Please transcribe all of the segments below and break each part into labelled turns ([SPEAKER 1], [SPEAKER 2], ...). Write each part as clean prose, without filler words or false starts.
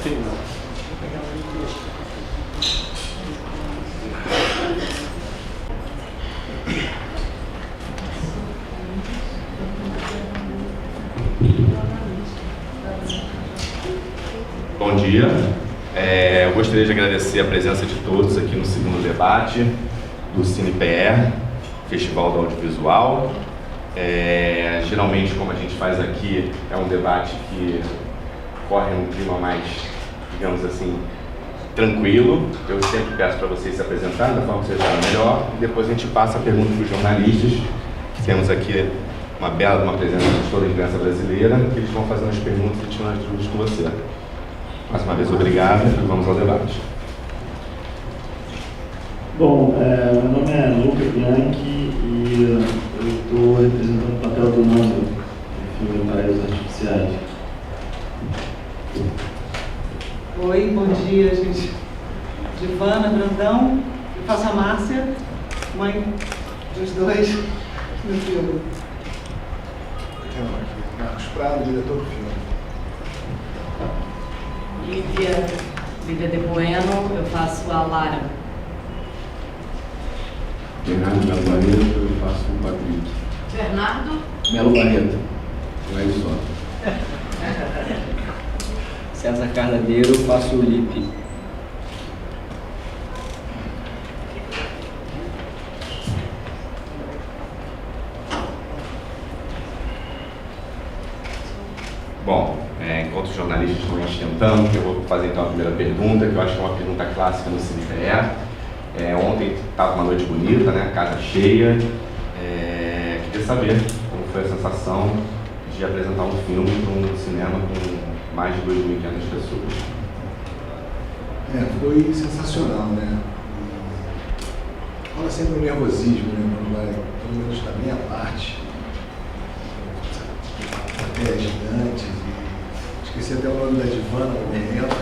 [SPEAKER 1] Bom dia. Eu gostaria de agradecer a presença de todos aqui no segundo debate do CinePR, Festival do Audiovisual. Geralmente, como a gente faz aqui, é um debate que corre num clima mais, digamos assim, tranquilo. Eu sempre peço para vocês se apresentarem da forma que vocês acharem melhor, e depois a gente passa a pergunta para os jornalistas. Temos aqui uma presença de toda a imprensa brasileira, que eles vão fazendo as perguntas e tirando as dúvidas com você. Mais uma vez, obrigado e vamos ao debate.
[SPEAKER 2] Bom, meu nome é Luca Bianchi e eu estou representando o papel do Nando no filme Paraísos Artificiais.
[SPEAKER 3] Oi, bom dia, gente. Giovana Brandão, eu faço a Márcia, mãe dos dois no filme.
[SPEAKER 4] Marcos Prado, diretor do filme.
[SPEAKER 5] Lívia de Bueno, eu faço a Lara.
[SPEAKER 6] Bernardo Melo Barreto, eu faço o Patrick.
[SPEAKER 5] Bernardo
[SPEAKER 6] Melo Barreto, o Hélio só.
[SPEAKER 7] César Carnadeiro, eu faço o Lipe.
[SPEAKER 1] Bom, enquanto os jornalistas estão esquentando, eu vou fazer então a primeira pergunta, que eu acho que é uma pergunta clássica no CinePR. Ontem estava uma noite bonita, né? Casa cheia. Queria saber como foi a sensação de apresentar um filme para um cinema com mais de 2.500 pessoas.
[SPEAKER 4] Foi sensacional, né? Rola sempre um nervosismo, né? Quando vai, pelo menos da minha parte, até gigantes, e esqueci até o nome da Giovana no momento.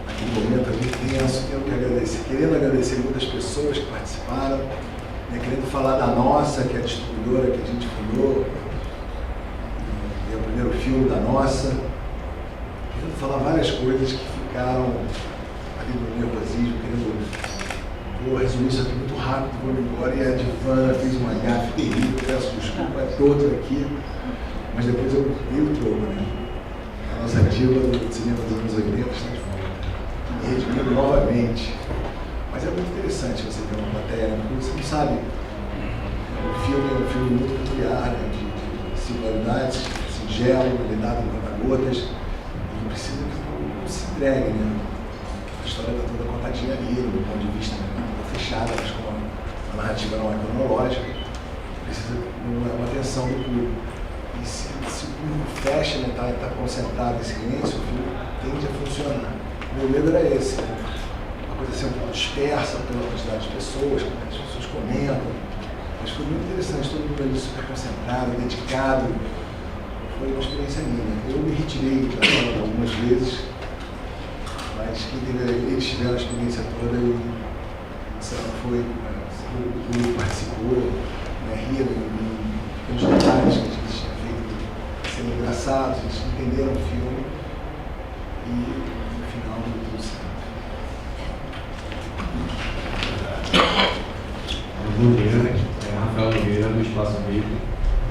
[SPEAKER 4] Naquele momento ali tenso, querendo agradecer muitas pessoas que participaram, né? Querendo falar da nossa, que é a distribuidora que a gente fundou, é o primeiro filme da nossa, querendo falar várias coisas que ficaram ali no nervosismo, vou resumir isso aqui muito rápido, vou embora, e a Giovana fez uma gafe terrível, peço desculpa a todos aqui, mas depois eu dei o troco, né? A nossa diva do cinema dos anos 80 está de volta, me redimindo novamente. Mas é muito interessante você ter uma plateia, né? Porque você não sabe, o filme é um filme muito peculiar, né? de singularidades, singelo, lidado em conta-gotas, e precisa que não se entregue, né? A história está toda contadinha ali, do ponto de vista, né? Toda fechada, mas como a narrativa não é cronológica, precisa de uma atenção do público. E se o público fecha, né, tá concentrado em silêncio, o filme tende a funcionar. Meu medo era esse, né? Uma coisa assim um pouco dispersa pela quantidade de pessoas, as pessoas comentam. Mas foi muito interessante, todo mundo ali super concentrado, dedicado. Foi uma experiência minha. Eu me retirei da sala algumas vezes, mas eles tiveram a experiência toda e foi, o público participou, né, ria nos detalhes que a gente tinha feito sendo engraçados, eles entenderam o filme e no final deu tudo certo.
[SPEAKER 6] Bom dia, Rafael Oliveira, do Espaço VIP.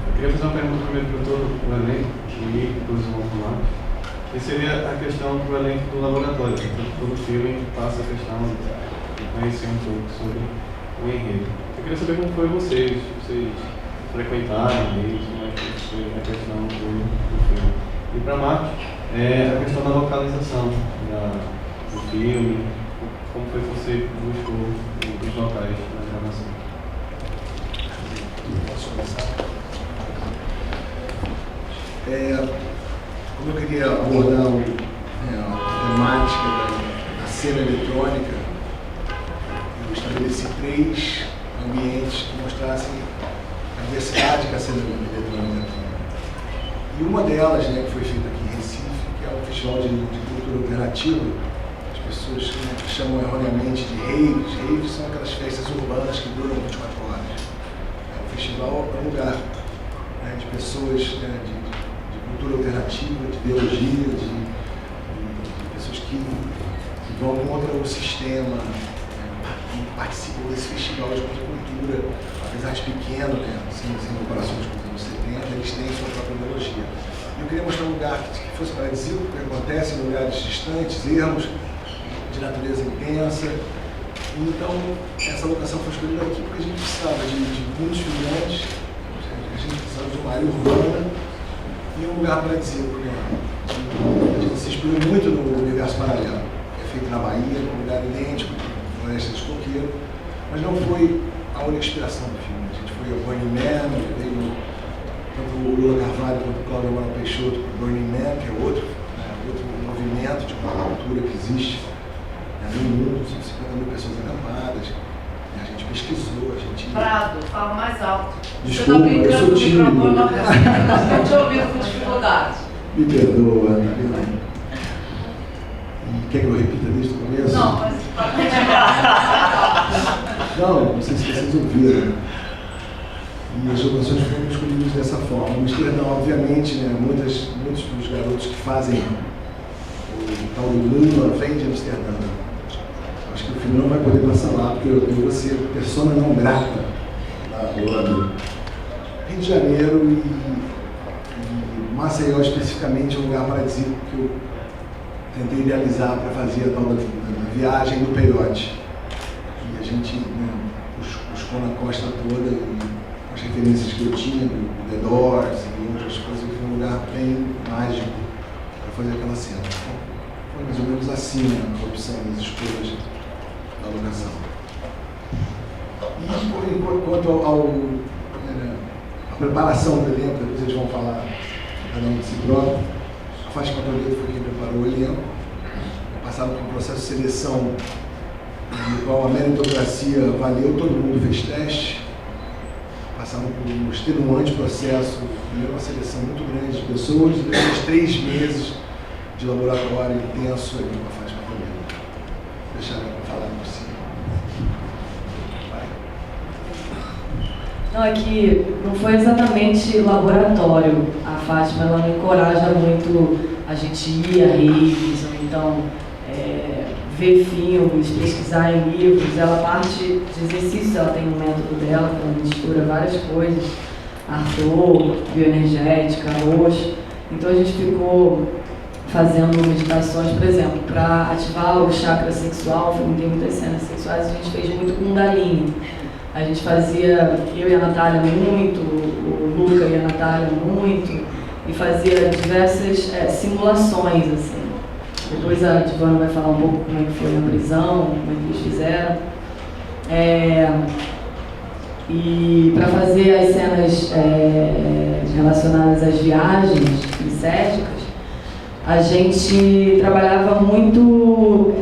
[SPEAKER 6] Eu queria fazer uma pergunta primeiro para todo o elenco e depois vamos falar. Que seria a questão do elenco do laboratório. Todo o filme passa a questão de conhecer um pouco sobre o enredo. Eu queria saber como foi vocês frequentaram eles, como é que foi a questão do filme. E para Marcos, a questão da localização do filme, como foi que você buscou os locais na gravação?
[SPEAKER 4] Posso começar? Como eu queria abordar a temática da cena eletrônica, eu estabeleci 3 ambientes que mostrassem a diversidade que a cena eletrônica tem. E uma delas, né, que foi feita aqui em Recife, que é o Festival de Cultura Alternativa, as pessoas chamam erroneamente de raves. Raves são aquelas festas urbanas que duram 24 horas. O festival é um lugar, né, de pessoas, né, de cultura alternativa, de biologia, de pessoas que que vão contra o sistema, que participam desse festival de cultura, apesar de pequeno, né, sem comparações com os anos 70, eles têm sua própria ideologia. Eu queria mostrar um lugar que fosse paradisíaco, que acontece em lugares distantes, ermos de natureza intensa. Então, essa locação foi escolhida aqui porque a gente precisava de muitos filhantes, a gente precisava de uma área urbana e um lugar paradisíaco. Né? A gente se inspirou muito no Universo Paralelo, que é feito na Bahia, um lugar idêntico, Floresta de Coqueiro, mas não foi a única inspiração do filme. A gente foi ao Burning Man, veio tanto o Lula Carvalho quanto o Cláudio Amaral Peixoto para o Burning Man, que é outro movimento de uma cultura que existe no mundo, são 50 mil pessoas acampadas. A gente pesquisou, a gente...
[SPEAKER 5] Prado, fala mais alto.
[SPEAKER 4] Desculpa,
[SPEAKER 5] você tá
[SPEAKER 4] eu sou tímido.
[SPEAKER 5] Nós estamos te ouvindo com dificuldade.
[SPEAKER 4] Me perdoa, Ana. Quer que eu repita desde o começo?
[SPEAKER 5] Não, mas pode
[SPEAKER 4] Não sei se vocês ouviram. E as locações foram escolhidas dessa forma. Amsterdã, obviamente, né, muitos dos garotos que fazem o tal do Lula vêm de Amsterdã. Acho que o filme não vai poder passar lá, porque eu vou ser persona não grata da Holanda. Rio de Janeiro e Maceió, especificamente, é um lugar paradisíaco que eu tentei idealizar para fazer a tal da viagem do peiote. E a gente buscou na costa toda e as referências que eu tinha do The Doors e outras coisas, foi um lugar bem mágico para fazer aquela cena. Então, foi mais ou menos assim, né, a opção das escolhas da locação. E quanto a preparação do elenco, depois eles vão falar cada um de si próprio, a Fátima Toledo foi quem preparou o elenco. Passaram por um processo de seleção no qual a meritocracia valeu, todo mundo fez teste. Passaram por um extenuante processo, uma seleção muito grande de pessoas, e depois 3 meses de laboratório intenso ali com a Fátima Toledo. Deixar ela falar por si.
[SPEAKER 5] Não, é que não foi exatamente laboratório. A Fátima, ela me encoraja muito a gente ir a raves, ou então ver filmes, pesquisar em livros. Ela parte de exercícios, ela tem um método dela, que ela mistura várias coisas, Arthur, bioenergética, roxo. Então a gente ficou fazendo meditações, por exemplo, para ativar o chakra sexual. O filme tem muitas cenas sexuais, a gente fez muito com Kundalini. A gente fazia, eu e a Natália muito, o Luca e a Natália muito, e fazia diversas simulações, assim. Depois a Divana vai falar um pouco como é que foi na prisão, como é que eles fizeram. E para fazer as cenas relacionadas às viagens licérgicas, a gente trabalhava muito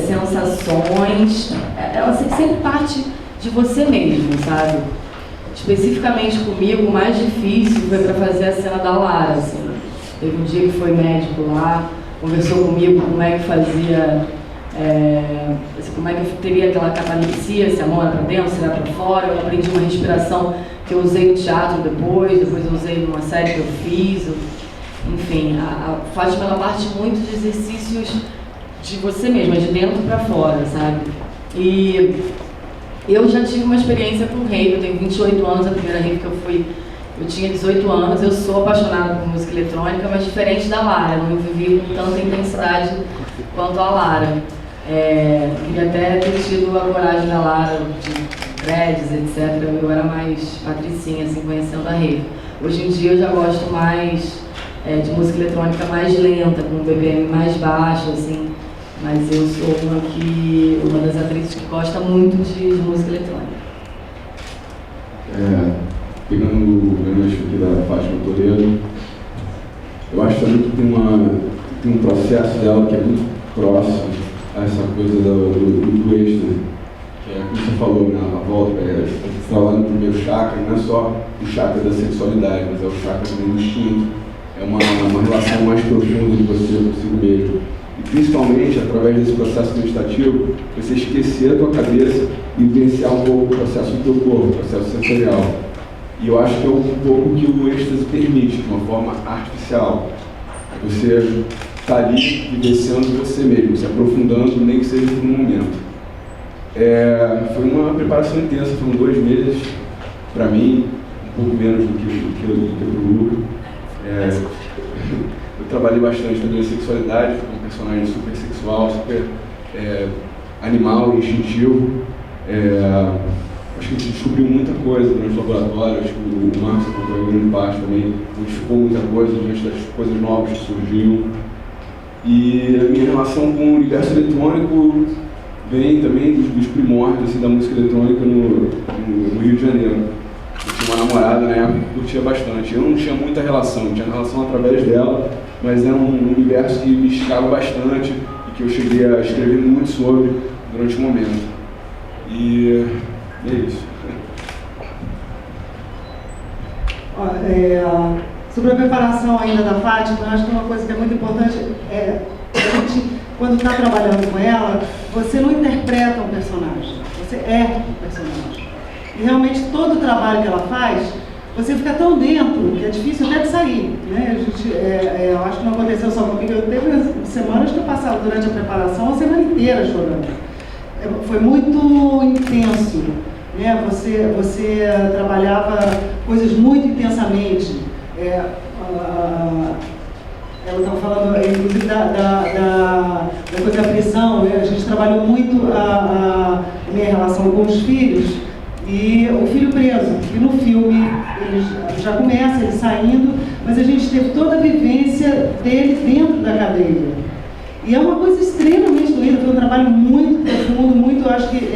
[SPEAKER 5] sensações. Ela sempre parte de você mesmo, sabe? Especificamente comigo, o mais difícil foi para fazer a cena da Lara, assim. Teve um dia que foi médico lá, conversou comigo como é que fazia, como é que teria aquela catalepsia, se a mão era para dentro, se era para fora. Eu aprendi uma respiração que eu usei no teatro depois eu usei numa série que eu fiz. Enfim, a Fátima, ela parte muito de exercícios de você mesma, de dentro para fora, sabe? E eu já tive uma experiência com rave, eu tenho 28 anos, a primeira rave que eu fui, eu tinha 18 anos, eu sou apaixonada por música eletrônica, mas diferente da Lara, eu não vivi com tanta intensidade quanto a Lara. Queria até ter tido a coragem da Lara, de dreads, etc. Eu era mais patricinha, assim, conhecendo a rave. Hoje em dia eu já gosto mais de música eletrônica mais lenta, com um BPM mais baixo, assim. Mas eu sou uma das atrizes que gosta muito de música eletrônica.
[SPEAKER 8] Pegando o gancho aqui da Fátima Toledo, eu acho também que tem um processo dela que é muito próximo a essa coisa do êxtase, que é como você falou, né, a volta, você está lá no primeiro chakra, não é só o chakra da sexualidade, mas é o chakra também do instinto, é uma relação mais profunda de você consigo mesmo. E principalmente, através desse processo meditativo, você esquecer a tua cabeça e vivenciar um pouco o processo do teu corpo, o processo sensorial. E eu acho que é um pouco que o êxtase permite, de uma forma artificial. Você estar ali vivenciando você mesmo, se aprofundando, nem que seja por um momento. Foi uma preparação intensa, foram 2 meses para mim, um pouco menos do que para o Luca. Eu trabalhei bastante sobre a sexualidade, um personagem super sexual, super animal e instintivo. Acho que a gente descobriu muita coisa durante o laboratório, acho que o Marcos acompanhou grande parte também, modificou muita coisa diante das coisas novas que surgiam. E a minha relação com o universo eletrônico vem também dos primórdios assim, da música eletrônica no Rio de Janeiro. Eu tinha uma namorada na época que curtia bastante. Eu não tinha muita relação, tinha relação através dela, mas era um universo que me instigava bastante e que eu cheguei a escrever muito sobre durante o momento. E é isso.
[SPEAKER 3] Sobre a preparação ainda da Fátima, eu acho que uma coisa que é muito importante é a gente, quando está trabalhando com ela, você não interpreta um personagem, você é um personagem. E realmente todo o trabalho que ela faz, você fica tão dentro que é difícil até de sair, né? Eu acho que não aconteceu só comigo, eu teve semanas que eu passava durante a preparação a semana inteira chorando. Foi muito intenso, né? Você trabalhava coisas muito intensamente. Ela estava falando, inclusive, da coisa da prisão, né? A gente trabalhou muito a minha relação com os filhos e o filho preso. E no filme ele já começa, ele saindo, mas a gente teve toda a vivência dele dentro da cadeia. E é uma coisa extremamente doída, foi um trabalho muito profundo, muito, eu acho que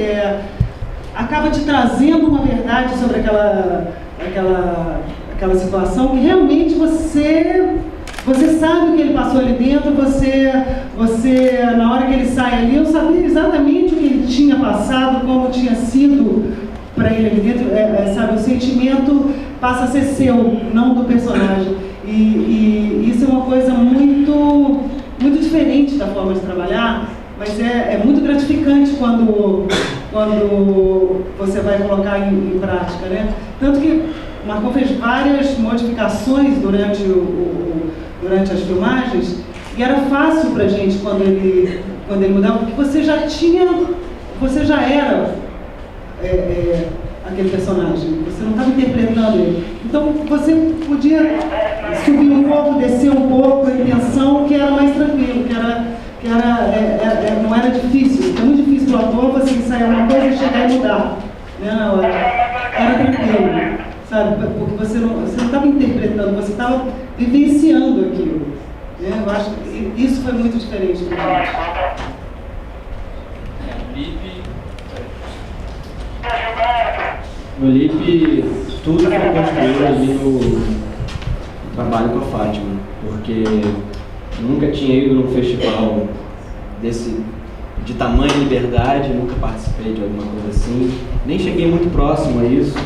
[SPEAKER 3] acaba te trazendo uma verdade sobre aquela situação que realmente você sabe o que ele passou ali dentro, você na hora que ele sai ali, eu sabia exatamente o que ele tinha passado, como tinha sido para ele ali dentro, sabe, o sentimento passa a ser seu, não do personagem. E isso é uma coisa muito diferente da forma de trabalhar, mas é muito gratificante quando você vai colocar em prática, né? Tanto que o Marcon fez várias modificações durante as filmagens e era fácil pra gente quando ele mudava, porque você já era aquele personagem, você não estava interpretando ele. Então você podia subir um pouco, descer um pouco a intenção, que era mais tranquilo, não era difícil. É muito difícil para o ator você ensaiar uma coisa e chegar e mudar, né, na hora. Era tranquilo, sabe? Porque você não estava interpretando, você estava vivenciando aquilo. Né? Eu acho que isso foi muito diferente para gente.
[SPEAKER 7] No LIP, tudo foi construído ali no trabalho com a Fátima, porque nunca tinha ido num festival de tamanha liberdade, nunca participei de alguma coisa assim, nem cheguei muito próximo a isso,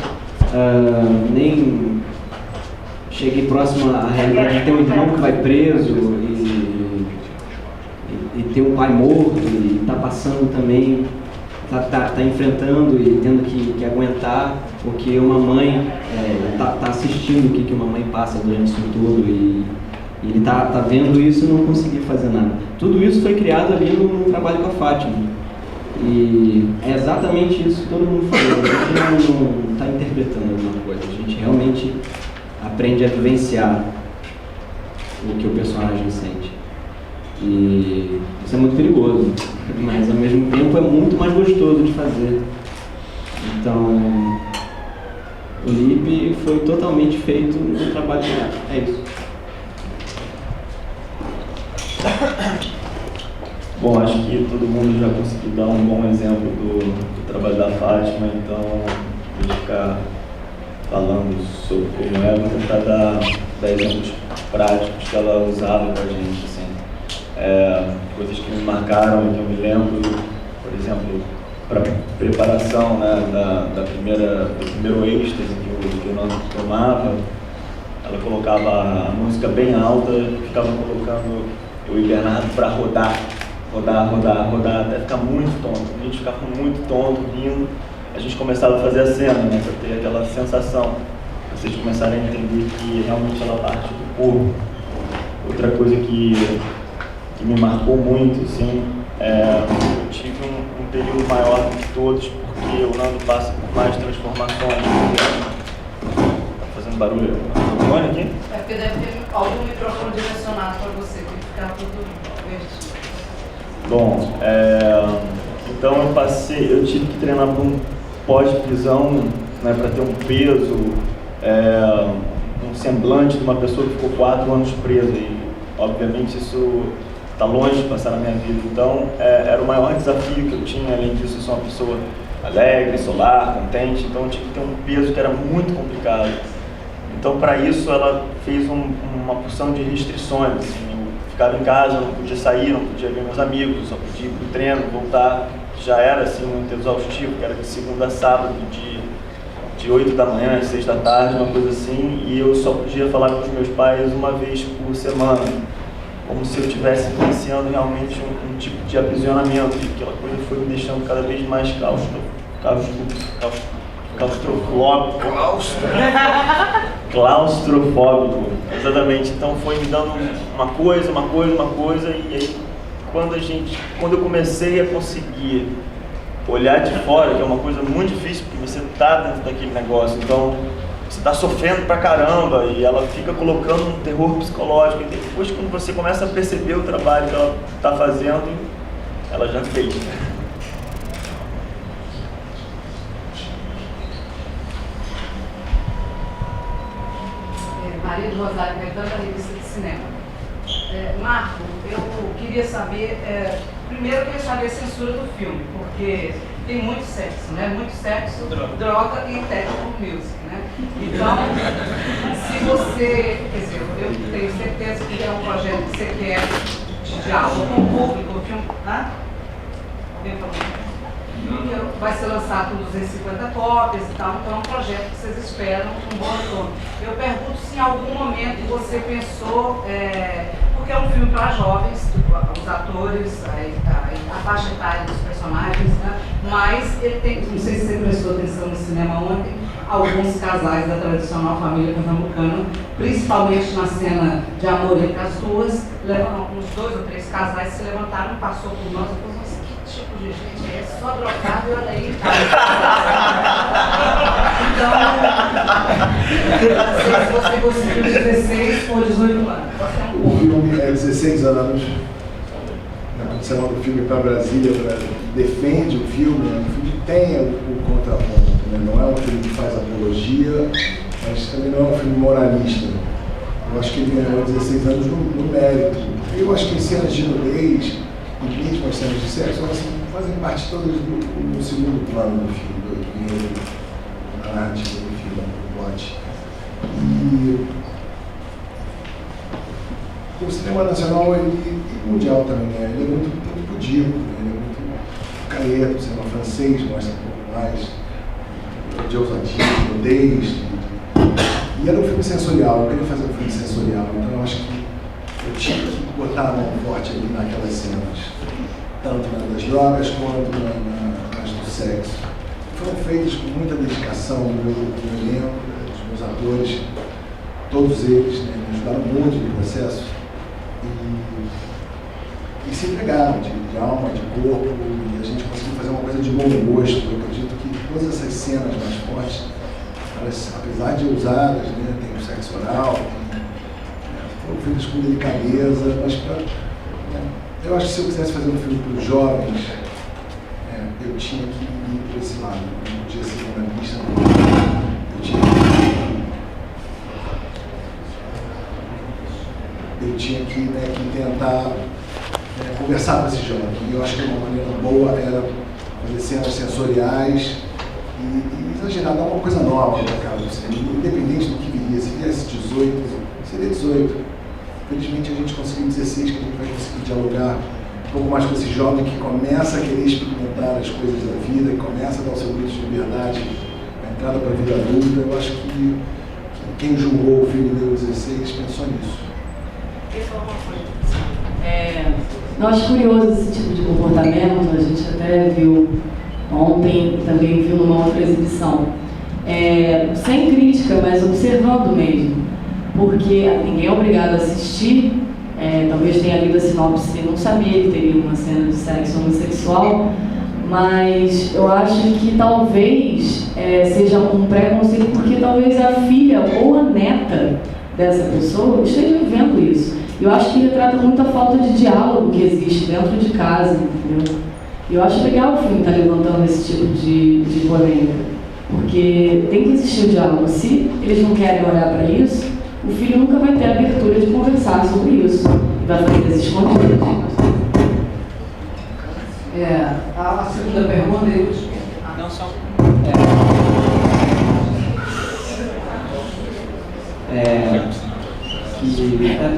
[SPEAKER 7] nem cheguei próximo à realidade de ter um irmão que vai preso e ter um pai morto e tá passando também, tá enfrentando e tendo que aguentar o que uma mãe tá assistindo, o que uma mãe passa durante isso tudo e ele tá vendo isso e não conseguir fazer nada. Tudo isso foi criado ali no trabalho com a Fátima. E é exatamente isso que todo mundo falou. A gente não está interpretando alguma coisa, a gente realmente aprende a vivenciar o que o personagem sente. E isso é muito perigoso, mas ao mesmo tempo é muito mais gostoso de fazer. Então, o LIP foi totalmente feito no trabalho de arte. É isso.
[SPEAKER 2] Bom, acho que todo mundo já conseguiu dar um bom exemplo do trabalho da Fátima, então vou ficar falando sobre como vou tentar dar exemplos práticos que ela usava com a gente, assim. Coisas que me marcaram e que eu me lembro, por exemplo, para preparação, né, do primeiro êxtase que nós tomava, ela colocava a música bem alta e ficava colocando eu e Bernardo para rodar, até ficar muito tonto. A gente ficava muito tonto, rindo. A gente começava a fazer a cena, né, para ter aquela sensação. Vocês começarem a entender que realmente ela parte do corpo. Outra coisa que que me marcou muito, assim, eu tive um período maior do que todos, porque o Nando passa por mais transformações. Tá fazendo barulho? Tá aqui?
[SPEAKER 5] É porque deve ter algum microfone direcionado para você, tem que ficar tudo vertido.
[SPEAKER 2] Bom, então eu tive que treinar para um pós-prisão, né, para ter um peso, um semblante de uma pessoa que ficou 4 anos presa, e obviamente isso está longe de passar na minha vida. Então era o maior desafio que eu tinha. Além disso, eu sou uma pessoa alegre, solar, contente, então eu tive que ter um peso que era muito complicado. Então, para isso, ela fez uma porção de restrições. Assim, eu ficava em casa, não podia sair, não podia ver meus amigos, só podia ir para o treino, voltar. Já era assim, muito exaustivo, que era de segunda a sábado, de 8 da manhã às 6 da tarde, uma coisa assim, e eu só podia falar com os meus pais uma vez por semana, como se eu estivesse vivenciando realmente um tipo de aprisionamento, e aquela coisa foi me deixando cada vez mais claustrofóbico, exatamente. Então foi me dando uma coisa, e aí quando eu comecei a conseguir olhar de fora, que é uma coisa muito difícil, porque você está dentro daquele negócio, então você está sofrendo pra caramba, e ela fica colocando um terror psicológico, e depois, quando você começa a perceber o trabalho que ela está fazendo, ela já fez.
[SPEAKER 5] Maria do Rosário Caetano, da Revista de Cinema. Marco, eu queria saber, primeiro eu queria saber a censura do filme, porque tem muito sexo, né? Muito sexo, droga e techno music, né? Então, se você, quer dizer, eu tenho certeza que é um projeto que você quer de diálogo com o público, o filme, né? Vai ser lançado com 250 cópias e tal, então é um projeto que vocês esperam um bom retorno. Eu pergunto se em algum momento você pensou, porque é um filme para jovens, os atores, a faixa etária dos personagens, né? Mas ele tem, não sei se você prestou atenção no cinema ontem, alguns casais da tradicional família pernambucana, principalmente na cena de amor entre as duas, uns 2 ou 3 casais se levantaram, passou por nós e falou assim, que tipo de gente é esse? Só drogado e olha aí, tá? Então, não sei se você conseguiu 16 ou 18 anos.
[SPEAKER 4] O filme é 16 anos. A produção do filme para Brasília defende o filme. O filme tem o contraponto, né? Não é um filme que faz apologia, mas também não é um filme moralista. Eu acho que ele ganhou 16 anos no mérito. Eu acho que cenas de nudez e mesmo as cenas de sexo, elas fazem parte todas do segundo plano do filme, da narrativa do filme, do plot. E o cinema nacional e mundial também, né? Ele é muito pudico, ele é muito careto. O cinema francês mostra um pouco mais de ousadia, de nudez. E era um filme sensorial, eu queria fazer um filme sensorial, então eu acho que eu tinha que botar a mão forte ali naquelas cenas, tanto nas drogas quanto nas do sexo. Foram feitas com muita dedicação do meu elenco, dos meus atores, todos eles, né, me ajudaram muito no processo e se entregaram de alma, de corpo, e a gente conseguiu fazer uma coisa de bom gosto. Eu acredito que todas essas cenas mais fortes, elas, apesar de ousadas, né, tem o sexo oral, foram feitas com delicadeza, mas eu acho que se eu quisesse fazer um filme para os jovens, eu tinha que ir para esse lado, não podia ser moralista, eu tinha que tentar conversar com esse jovem. E eu acho que uma maneira boa era fazer cenas sensoriais e exagerar, dar uma coisa nova para casa do cinema, independente do que viria. Se viesse 18, seria 18. Felizmente a gente conseguiu 16, que a gente vai conseguir dialogar um pouco mais com esse jovem que começa a querer experimentar as coisas da vida, que começa a dar o seu grito de liberdade, a entrada para a vida adulta. Eu acho que quem julgou o filme deu 16 pensou nisso.
[SPEAKER 5] Eu acho curioso esse tipo de comportamento, a gente até viu ontem, também viu numa outra exibição. Sem crítica, mas observando mesmo. Porque ninguém é obrigado a assistir, Talvez tenha lido a sinopse e não sabia que teria uma cena de sexo homossexual, mas eu acho que talvez seja um preconceito, porque talvez a filha ou a neta dessa pessoa esteja vivendo isso. Eu acho que retrata muito a falta de diálogo que existe dentro de casa, entendeu? E eu acho legal o filme estar levantando esse tipo de polêmica, porque tem que existir o diálogo. Se eles não querem olhar para isso, o filho nunca vai ter a abertura de conversar sobre isso. Vai fazer as escondidas.
[SPEAKER 9] A segunda pergunta não só.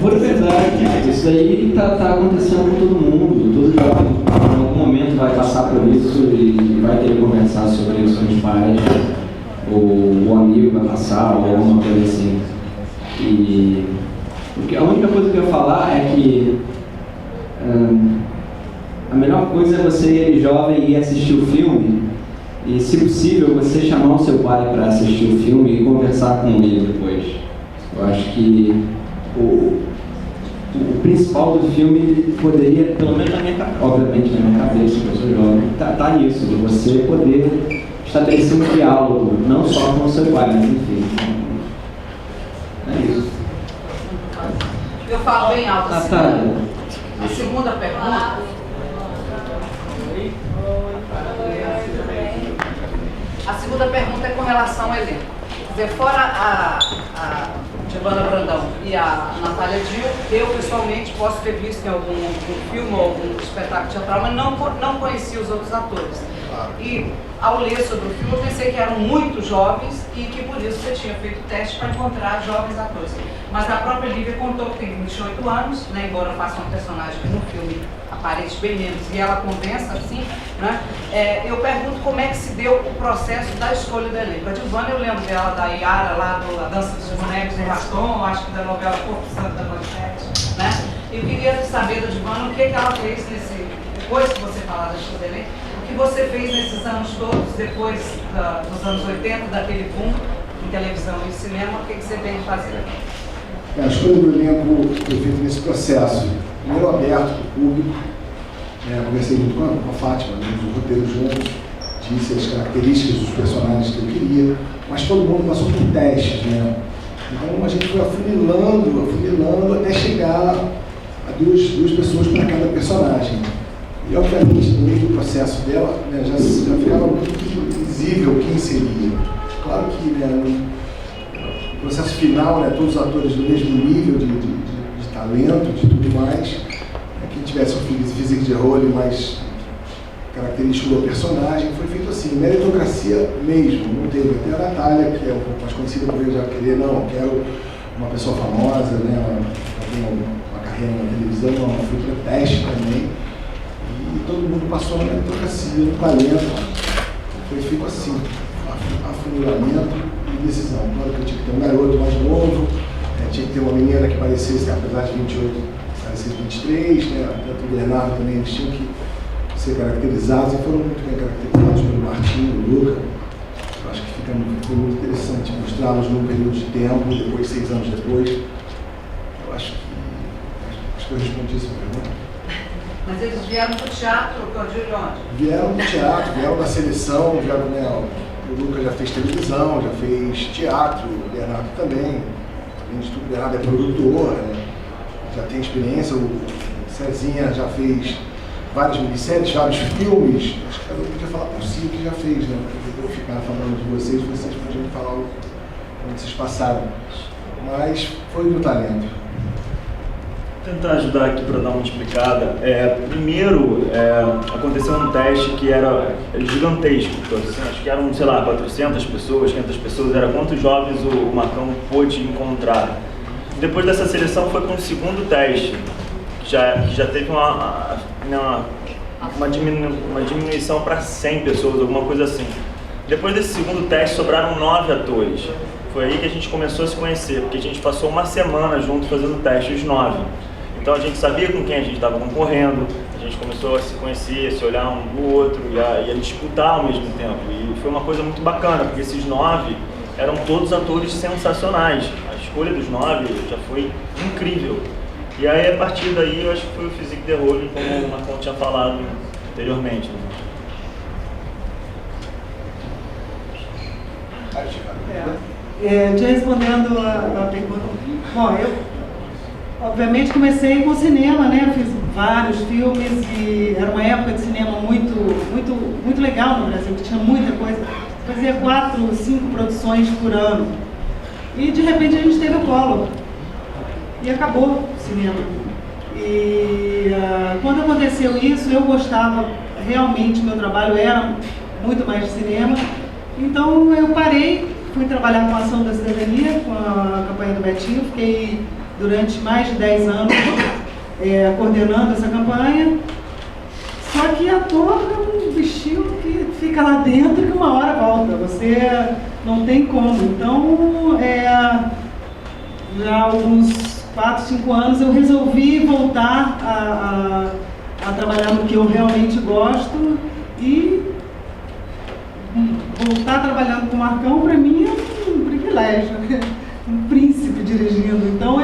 [SPEAKER 7] Por verdade, isso aí tá acontecendo com todo mundo. Todo jovem em algum momento vai passar por isso e vai querer conversar sobre isso com os pais, ou o amigo vai passar, ou alguma coisa assim. Porque a única coisa que eu ia falar é que a melhor coisa é você ir jovem e assistir o filme, e se possível você chamar o seu pai para assistir o filme e conversar com ele depois. Eu acho que o principal do filme poderia, pelo menos obviamente na minha cabeça, que eu sou jovem, tá nisso, de você poder estabelecer um diálogo, não só com o seu pai, mas enfim. É isso.
[SPEAKER 9] Eu falo bem alto.
[SPEAKER 7] A
[SPEAKER 9] segunda pergunta. A segunda pergunta é com relação ao elenco. Quer dizer, fora a Giovanna Brandão e a Natália Dill, eu pessoalmente posso ter visto em algum filme ou algum espetáculo teatral, mas não conhecia os outros atores. E ao ler sobre o filme eu pensei que eram muito jovens e que por isso você tinha feito teste para encontrar jovens atores. Mas a própria Lívia contou que tem 28 anos, né, embora faça um personagem que no filme aparente bem menos e ela convença assim, né? Eu pergunto como é que se deu o processo da escolha do elenco. A Giovanna, eu lembro dela da Yara lá da Dança dos Bonecos em Raton, acho que da novela Corpo Santo da Manchete, né? Eu queria saber da Giovanna o que ela fez depois que você falar da escolha do elenco, o que você fez nesses anos todos, depois dos anos 80, daquele boom em televisão e cinema, o que você vem fazendo?
[SPEAKER 4] A escolha do elenco foi feita nesse processo, primeiro aberto para o público, conversei muito com a Fátima, o roteiro juntos, disse as características dos personagens que eu queria, mas todo mundo passou por testes, né? Então a gente foi afunilando até chegar a duas pessoas para cada personagem. E obviamente no meio do processo dela, né, já ficava muito visível quem seria. Claro que no processo final, né, todos os atores do mesmo nível de talento, de tudo mais, quem tivesse um físico de role mais característico do personagem, foi feito assim, meritocracia mesmo, não teve. Até a Natália, que é um pouco mais conhecida por eu já querer, não, quero uma pessoa famosa, né, uma carreira na televisão, não, foi para teste também, e todo mundo passou na meritocracia, no talento, foi feito assim, afunilamento e decisão. Claro que eu tinha que ter um garoto mais novo, tinha que ter uma menina que parecesse, apesar de 28, parecesse 23, né, tanto o Bernardo também, eles tinham que ser caracterizados e foram muito bem caracterizados pelo Martinho, o Luca. Eu acho que foi muito interessante mostrá-los num período de tempo, depois, 6 anos depois. Eu acho que eu respondi essa pergunta.
[SPEAKER 9] Mas eles vieram do teatro, de onde?
[SPEAKER 4] Vieram do teatro, vieram da seleção, o Luca já fez televisão, já fez teatro, o Bernardo também. Além de tudo, o Bernardo é produtor, né? Já tem experiência, o Cezinha já fez várias minisséries, vários filmes. Acho que cada um podia falar por si o que já fez, né? Para eu ficar falando de vocês podiam falar onde vocês passaram. Mas foi do talento.
[SPEAKER 2] Vou tentar ajudar aqui para dar uma explicada. Primeiro, aconteceu um teste que era gigantesco. Assim, acho que eram, 400 pessoas, 500 pessoas. Era quantos jovens o Macão pôde encontrar. Depois dessa seleção foi para um segundo teste, que já teve uma diminuição para 100 pessoas, alguma coisa assim. Depois desse segundo teste sobraram 9 atores. Foi aí que a gente começou a se conhecer, porque a gente passou uma semana junto fazendo teste, os 9. Então a gente sabia com quem a gente estava concorrendo, a gente começou a se conhecer, a se olhar um do outro e a disputar ao mesmo tempo. E foi uma coisa muito bacana, porque esses 9 eram todos atores sensacionais. A escolha dos 9 já foi incrível. E aí, a partir daí, eu acho que foi o Physique de Rôle, como o Marcão tinha falado anteriormente. Né?
[SPEAKER 3] Te respondendo a pergunta. Bom, eu obviamente comecei com cinema, né? Fiz vários filmes e era uma época de cinema muito legal no Brasil, que tinha muita coisa. Fazia 4, 5 produções por ano. E de repente a gente teve o Collor. E acabou o cinema. E quando aconteceu isso, eu gostava, realmente, meu trabalho era muito mais de cinema. Então eu parei, fui trabalhar com a Ação da Cidadania, com a campanha do Betinho, fiquei durante mais de 10 anos coordenando essa campanha. Só que ator é um bichinho que fica lá dentro e que uma hora volta, você não tem como. Então, já há alguns 4, 5 anos eu resolvi voltar a trabalhar no que eu realmente gosto e voltar trabalhando com o Marcão, para mim, é um privilégio, um príncipe dirigindo. Então,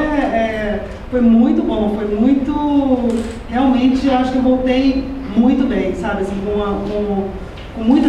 [SPEAKER 3] foi muito bom, foi muito... Realmente, eu acho que eu voltei muito bem, sabe? Assim, com muita...